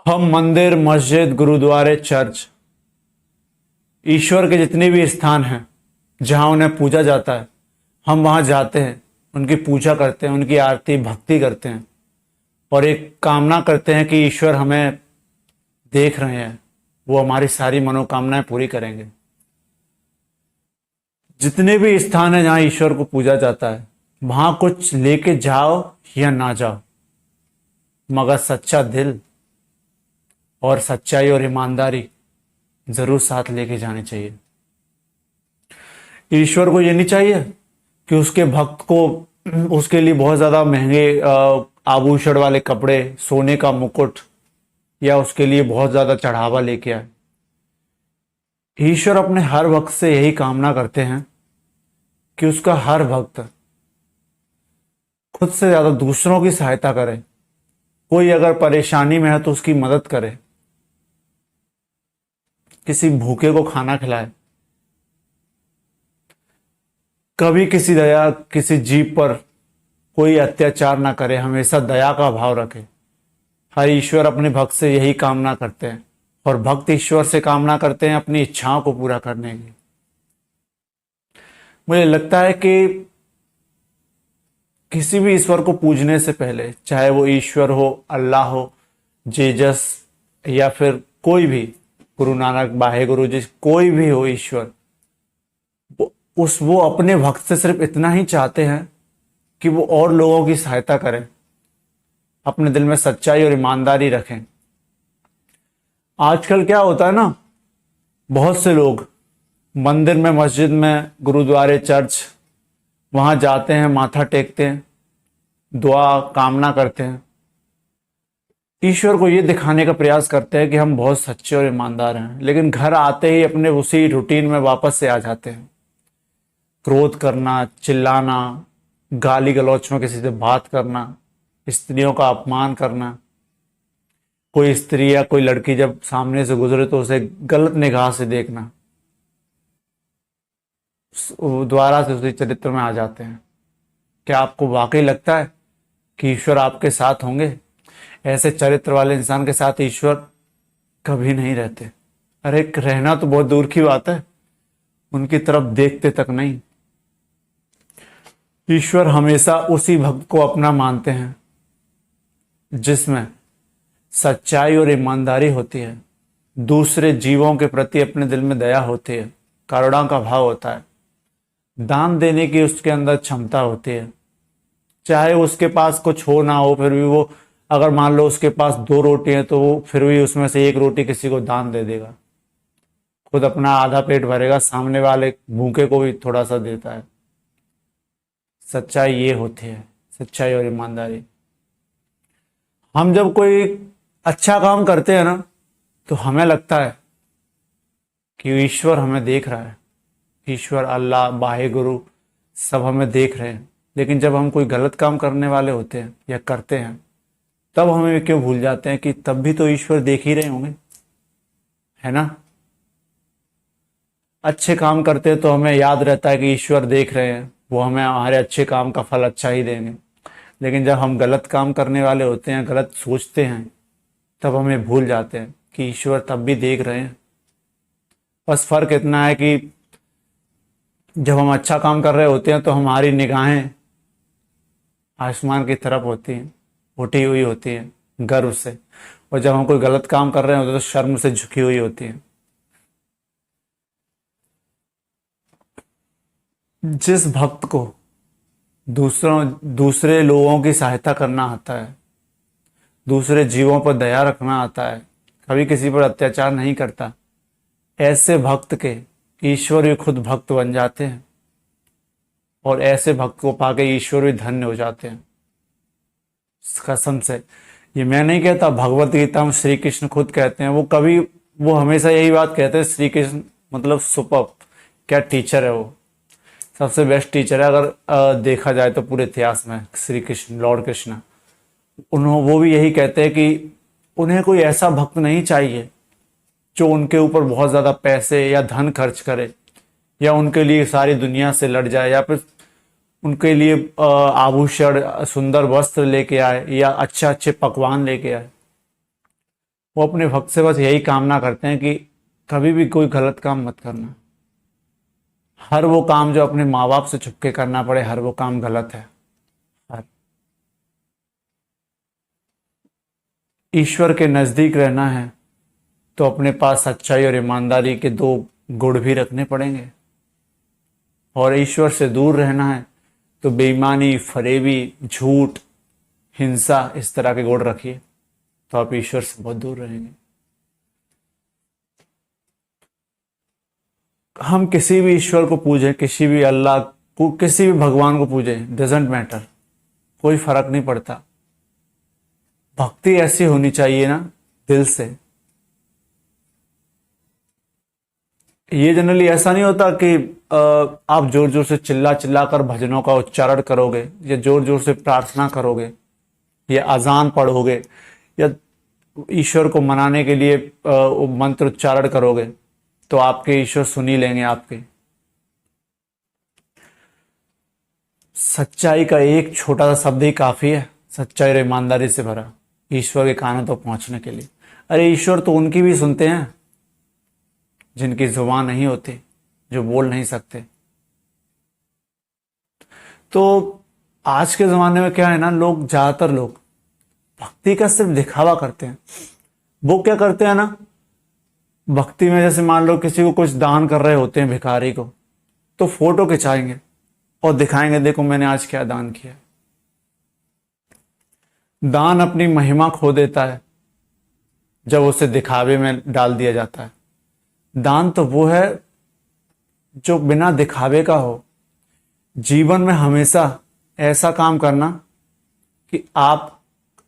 हम मंदिर, मस्जिद, गुरुद्वारे, चर्च, ईश्वर के जितने भी स्थान हैं जहां उन्हें पूजा जाता है, हम वहां जाते हैं, उनकी पूजा करते हैं, उनकी आरती भक्ति करते हैं और एक कामना करते हैं कि ईश्वर हमें देख रहे हैं, वो हमारी सारी मनोकामनाएं पूरी करेंगे। जितने भी स्थान हैं जहां ईश्वर को पूजा जाता है, वहां कुछ लेके जाओ या ना जाओ, मगर सच्चा दिल और सच्चाई और ईमानदारी जरूर साथ लेके जानी चाहिए। ईश्वर को ये नहीं चाहिए कि उसके भक्त को उसके लिए बहुत ज्यादा महंगे आभूषण वाले कपड़े, सोने का मुकुट या उसके लिए बहुत ज्यादा चढ़ावा लेके आए। ईश्वर अपने हर भक्त से यही कामना करते हैं कि उसका हर भक्त खुद से ज्यादा दूसरों की सहायता करे। कोई अगर परेशानी में है तो उसकी मदद करे, किसी भूखे को खाना खिलाए, कभी किसी जीव पर कोई अत्याचार ना करे, हमेशा दया का भाव रखे। हर ईश्वर अपने भक्त से यही कामना करते हैं और भक्त ईश्वर से कामना करते हैं अपनी इच्छाओं को पूरा करने की। मुझे लगता है कि किसी भी ईश्वर को पूजने से पहले, चाहे वो ईश्वर हो, अल्लाह हो, जीसस या फिर कोई भी, गुरु नानक, बाहे गुरु जी, कोई भी हो ईश्वर, वो अपने भक्त से सिर्फ इतना ही चाहते हैं कि वो और लोगों की सहायता करें, अपने दिल में सच्चाई और ईमानदारी रखें। आजकल क्या होता है ना, बहुत से लोग मंदिर में, मस्जिद में, गुरुद्वारे, चर्च, वहां जाते हैं, माथा टेकते हैं, दुआ कामना करते हैं, ईश्वर को ये दिखाने का प्रयास करते हैं कि हम बहुत सच्चे और ईमानदार हैं, लेकिन घर आते ही अपने उसी रूटीन में वापस से आ जाते हैं। क्रोध करना, चिल्लाना, गाली गलौच में किसी से बात करना, स्त्रियों का अपमान करना, कोई स्त्री या कोई लड़की जब सामने से गुजरे तो उसे गलत निगाह से देखना, दोबारा से उसी चरित्र में आ जाते हैं। क्या आपको वाकई लगता है कि ईश्वर आपके साथ होंगे? ऐसे चरित्र वाले इंसान के साथ ईश्वर कभी नहीं रहते। अरे रहना तो बहुत दूर की बात है, उनकी तरफ देखते तक नहीं। ईश्वर हमेशा उसी भक्त को अपना मानते हैं जिसमें सच्चाई और ईमानदारी होती है, दूसरे जीवों के प्रति अपने दिल में दया होती है, करुणा का भाव होता है, दान देने की उसके अंदर क्षमता होती है। चाहे उसके पास कुछ हो ना हो, फिर भी वो, अगर मान लो उसके पास 2 रोटी है तो वो फिर भी उसमें से 1 रोटी किसी को दान दे देगा, खुद अपना आधा पेट भरेगा, सामने वाले भूखे को भी थोड़ा सा देता है। सच्चाई ये होती है, सच्चाई और ईमानदारी। हम जब कोई अच्छा काम करते हैं ना, तो हमें लगता है कि ईश्वर हमें देख रहा है, ईश्वर, अल्लाह, बाहे गुरु सब हमें देख रहे हैं। लेकिन जब हम कोई गलत काम करने वाले होते हैं या करते हैं, तब हमें क्यों भूल जाते हैं कि तब भी तो ईश्वर देख ही रहे होंगे, है ना। अच्छे काम करते हैं तो हमें याद रहता है कि ईश्वर देख रहे हैं, वो हमें हमारे अच्छे काम का फल अच्छा ही देंगे। लेकिन जब हम गलत काम करने वाले होते हैं, गलत सोचते हैं, तब हमें भूल जाते हैं कि ईश्वर तब भी देख रहे हैं। बस फर्क इतना है कि जब हम अच्छा काम कर रहे होते हैं तो हमारी निगाहें आसमान की तरफ होती हैं, उठी हुई होती हैं गर्व से, और जब हम कोई गलत काम कर रहे होते हैं तो शर्म से झुकी हुई होती हैं। जिस भक्त को दूसरे लोगों की सहायता करना आता है, दूसरे जीवों पर दया रखना आता है, कभी किसी पर अत्याचार नहीं करता, ऐसे भक्त के ईश्वर भी खुद भक्त बन जाते हैं और ऐसे भक्त को पाके ईश्वर भी धन्य हो जाते हैं। कसम से, ये मैं नहीं कहता, भगवत गीता में श्री कृष्ण खुद कहते हैं। वो हमेशा यही बात कहते हैं, श्री कृष्ण मतलब सुपर, क्या टीचर है वो, सबसे बेस्ट टीचर है अगर देखा जाए तो पूरे इतिहास में। श्री कृष्ण, लॉर्ड कृष्ण, वो भी यही कहते हैं कि उन्हें कोई ऐसा भक्त नहीं चाहिए जो उनके ऊपर बहुत ज्यादा पैसे या धन खर्च करे, या उनके लिए सारी दुनिया से लड़ जाए, या फिर उनके लिए आभूषण, सुंदर वस्त्र लेके आए, या अच्छे अच्छे पकवान लेके आए। वो अपने भक्त से बस यही कामना करते हैं कि कभी भी कोई गलत काम मत करना। हर वो काम जो अपने माँ बाप से छुप के करना पड़े, हर वो काम गलत है। हर ईश्वर के नजदीक रहना है तो अपने पास सच्चाई और ईमानदारी के दो गुण भी रखने पड़ेंगे, और ईश्वर से दूर रहना है तो बेईमानी, फरेबी, झूठ, हिंसा, इस तरह के गुण रखिए तो आप ईश्वर से बहुत दूर रहेंगे। हम किसी भी ईश्वर को पूजें, किसी भी अल्लाह को, किसी भी भगवान को पूजें, डजेंट मैटर, कोई फर्क नहीं पड़ता। भक्ति ऐसी होनी चाहिए ना, दिल से। ये जनरली ऐसा नहीं होता कि आप जोर जोर से चिल्ला चिल्ला कर भजनों का उच्चारण करोगे, या जोर जोर से प्रार्थना करोगे, या अजान पढ़ोगे, या ईश्वर को मनाने के लिए मंत्र उच्चारण करोगे तो आपके ईश्वर सुन ही लेंगे आपके। सच्चाई का एक छोटा सा शब्द ही काफी है, सच्चाई और ईमानदारी से भरा, ईश्वर के कानों तक पहुंचने के लिए। अरे ईश्वर तो उनकी भी सुनते हैं जिनकी जुबान नहीं होती, जो बोल नहीं सकते। तो आज के जमाने में क्या है ना, लोग, ज्यादातर लोग भक्ति का सिर्फ दिखावा करते हैं। वो क्या करते हैं ना, भक्ति में जैसे मान लो किसी को कुछ दान कर रहे होते हैं, भिखारी को, तो फोटो खिंचाएंगे और दिखाएंगे, देखो मैंने आज क्या दान किया। दान अपनी महिमा खो देता है जब उसे दिखावे में डाल दिया जाता है। दान तो वो है जो बिना दिखावे का हो। जीवन में हमेशा ऐसा काम करना कि आप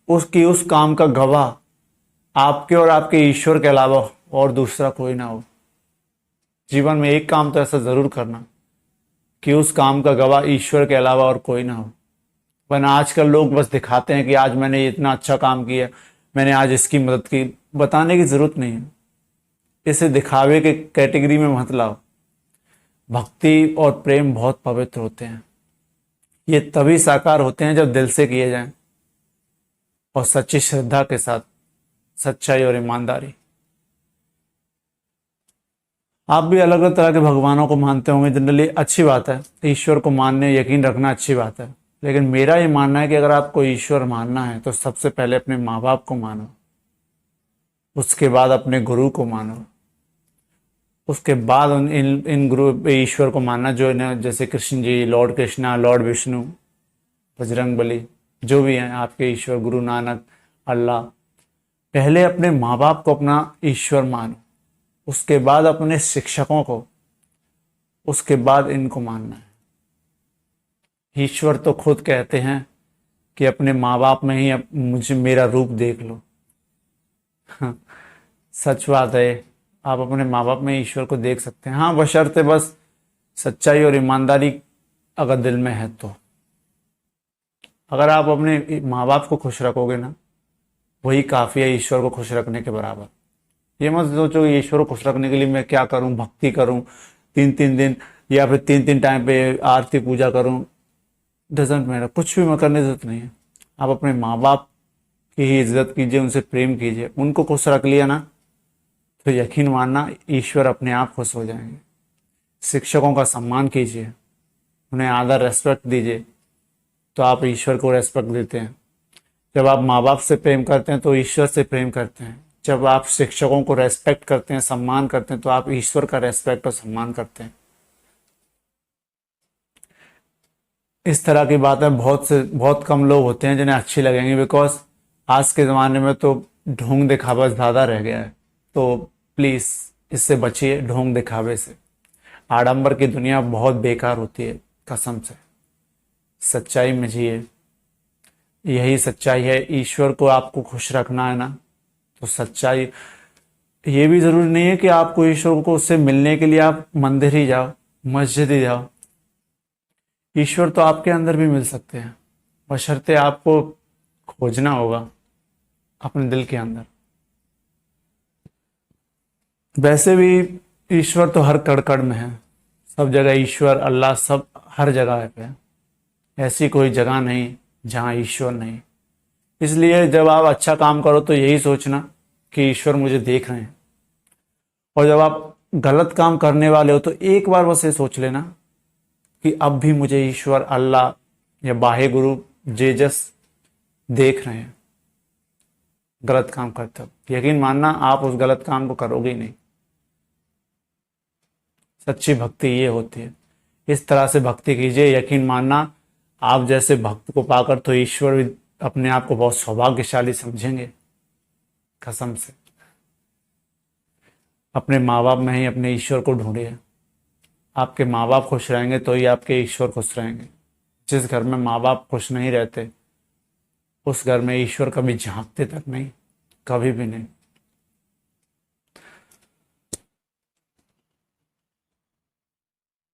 उस काम का गवाह आपके और आपके ईश्वर के अलावा और दूसरा कोई ना हो। जीवन में एक काम तो ऐसा जरूर करना कि उस काम का गवाह ईश्वर के अलावा और कोई ना हो। वरना आजकल लोग बस दिखाते हैं कि आज मैंने इतना अच्छा काम किया, मैंने आज इसकी मदद की। बताने की जरूरत नहीं है, इसे दिखावे के कैटेगरी में मत लाओ। भक्ति और प्रेम बहुत पवित्र होते हैं। ये तभी साकार होते हैं जब दिल से किए जाएं और सच्ची श्रद्धा के साथ, सच्चाई और ईमानदारी। आप भी अलग अलग तरह के भगवानों को मानते होंगे, जनरली अच्छी बात है। ईश्वर को मानने, यकीन रखना अच्छी बात है। लेकिन मेरा ये मानना है कि अगर आपको ईश्वर मानना है तो सबसे पहले अपने माँ बाप को मानो, उसके बाद अपने गुरु को मानो, उसके बाद इन गुरु ईश्वर को मानना जो इन्हें, जैसे कृष्ण जी, लॉर्ड कृष्णा, लॉर्ड विष्णु, बजरंग बली, जो भी हैं आपके ईश्वर, गुरु नानक, अल्लाह। पहले अपने माँ बाप को अपना ईश्वर मानो, उसके बाद अपने शिक्षकों को, उसके बाद इनको मानना है। ईश्वर तो खुद कहते हैं कि अपने माँ बाप में ही मुझे मेरा रूप देख लो। सच बात है, आप अपने माँ बाप में ईश्वर को देख सकते हैं। हाँ, बशर्ते बस सच्चाई और ईमानदारी अगर दिल में है तो। अगर आप अपने माँ बाप को खुश रखोगे ना, वही काफ़ी है ईश्वर को खुश रखने के बराबर। ये मत सोचो कि ईश्वर को खुश रखने के लिए मैं क्या करूं, भक्ति करूं 3-3 दिन, या फिर 3-3 टाइम पे आरती पूजा करूं। डजेंट मैटर, कुछ भी करने की जरूरत नहीं है। आप अपने माँ बाप की ही इज्जत कीजिए, उनसे प्रेम कीजिए। उनको खुश रख लिया ना तो यकीन मानना ईश्वर अपने आप खुश हो जाएंगे। शिक्षकों का सम्मान कीजिए, उन्हें आदर, रेस्पेक्ट दीजिए, तो आप ईश्वर को रेस्पेक्ट देते हैं। जब आप माँ बाप से प्रेम करते हैं तो ईश्वर से प्रेम करते हैं। जब आप शिक्षकों को रेस्पेक्ट करते हैं, सम्मान करते हैं, तो आप ईश्वर का रेस्पेक्ट और सम्मान करते हैं। इस तरह की बातें बहुत कम लोग होते हैं जिन्हें अच्छी लगेंगी, बिकॉज आज के ज़माने में तो ढोंग दिखावा ज़्यादा रह गया है। तो प्लीज़ इससे बचिए, ढोंग दिखावे से। आडंबर की दुनिया बहुत बेकार होती है, कसम से। सच्चाई में जिए, यही सच्चाई है। ईश्वर को आपको खुश रखना है ना, तो सच्चाई, ये भी जरूरी नहीं है कि आपको ईश्वर को उससे मिलने के लिए आप मंदिर ही जाओ, मस्जिद ही जाओ। ईश्वर तो आपके अंदर भी मिल सकते हैं, बशर्ते आपको खोजना होगा अपने दिल के अंदर। वैसे भी ईश्वर तो हर कड़ में है, सब जगह ईश्वर, अल्लाह सब हर जगह पे। ऐसी कोई जगह नहीं जहाँ ईश्वर नहीं। इसलिए जब आप अच्छा काम करो तो यही सोचना कि ईश्वर मुझे देख रहे हैं। और जब आप गलत काम करने वाले हो तो एक बार बस ये सोच लेना कि अब भी मुझे ईश्वर, अल्लाह या बाहे गुरु जेजस देख रहे हैं गलत काम करते हो। यकीन मानना आप उस गलत काम को करोगे ही नहीं। सच्ची भक्ति ये होती है। इस तरह से भक्ति कीजिए, यकीन मानना आप जैसे भक्त को पाकर तो ईश्वर भी अपने आप को बहुत सौभाग्यशाली समझेंगे। कसम से अपने माँ बाप में ही अपने ईश्वर को ढूंढिए। आपके माँ बाप खुश रहेंगे तो ही आपके ईश्वर खुश रहेंगे। जिस घर में माँ बाप खुश नहीं रहते उस घर में ईश्वर कभी झांकते तक नहीं, कभी भी नहीं।